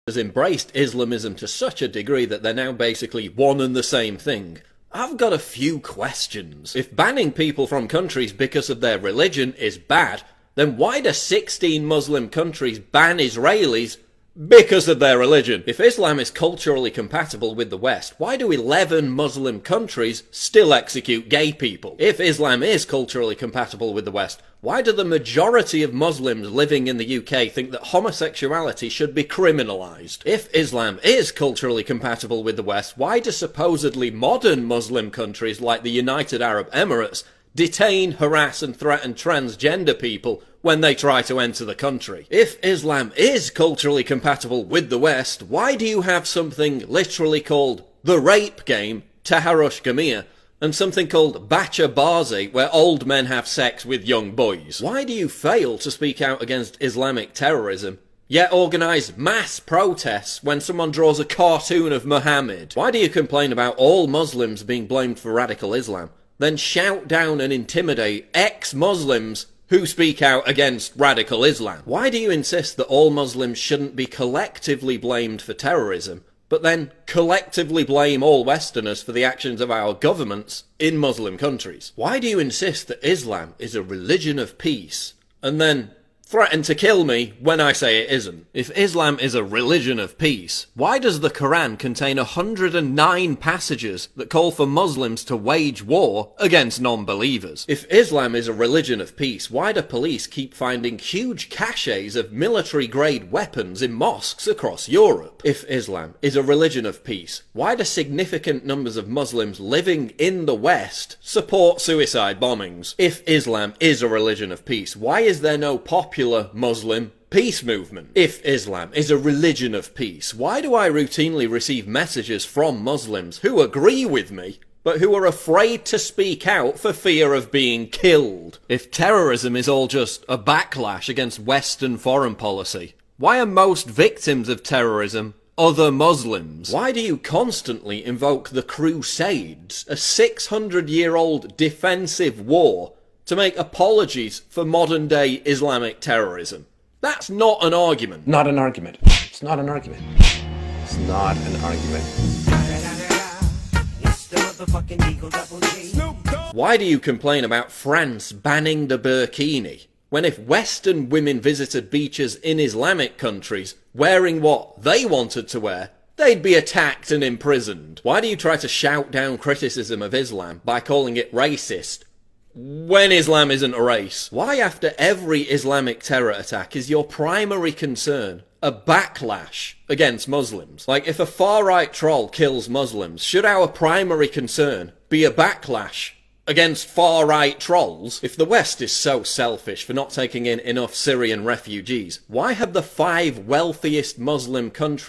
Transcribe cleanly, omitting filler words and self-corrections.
has embraced Islamism to such a degree that they're now basically one and the same thing. I've got a few questions. If banning people from countries because of their religion is bad, then why do 16 Muslim countries ban Israelis because of their religion? If Islam is culturally compatible with the West, why do 11 Muslim countries still execute gay people? If Islam is culturally compatible with the West, why do the majority of Muslims living in the UK think that homosexuality should be criminalised? If Islam is culturally compatible with the West, why do supposedly modern Muslim countries like the United Arab Emirates detain, harass and threaten transgender people when they try to enter the country? If Islam is culturally compatible with the West, why do you have something literally called the rape game, Taharush Gamir, and something called Bacha Bazi, where old men have sex with young boys? Why do you fail to speak out against Islamic terrorism, yet organise mass protests when someone draws a cartoon of Muhammad? Why do you complain about all Muslims being blamed for radical Islam, then shout down and intimidate ex-Muslims who speak out against radical Islam? Why do you insist that all Muslims shouldn't be collectively blamed for terrorism, but then collectively blame all Westerners for the actions of our governments in Muslim countries? Why do you insist that Islam is a religion of peace, and then threaten to kill me when I say it isn't? If Islam is a religion of peace, why does the Quran contain 109 passages that call for Muslims to wage war against non-believers? If Islam is a religion of peace, why do police keep finding huge caches of military-grade weapons in mosques across Europe? If Islam is a religion of peace, why do significant numbers of Muslims living in the West support suicide bombings? If Islam is a religion of peace, why is there no popular Muslim peace movement? If Islam is a religion of peace, why do I routinely receive messages from Muslims who agree with me, but who are afraid to speak out for fear of being killed? If terrorism is all just a backlash against Western foreign policy, why are most victims of terrorism other Muslims? Why do you constantly invoke the Crusades, a 600-year-old defensive war, to make apologies for modern-day Islamic terrorism? That's not an argument. Not an argument. It's not an argument. It's not an argument. Why do you complain about France banning the burkini, when if Western women visited beaches in Islamic countries wearing what they wanted to wear, they'd be attacked and imprisoned? Why do you try to shout down criticism of Islam by calling it racist, when Islam isn't a race? Why after every Islamic terror attack is your primary concern a backlash against Muslims? Like, if a far-right troll kills Muslims, should our primary concern be a backlash against far-right trolls? If the West is so selfish for not taking in enough Syrian refugees, why have the 5 wealthiest Muslim countries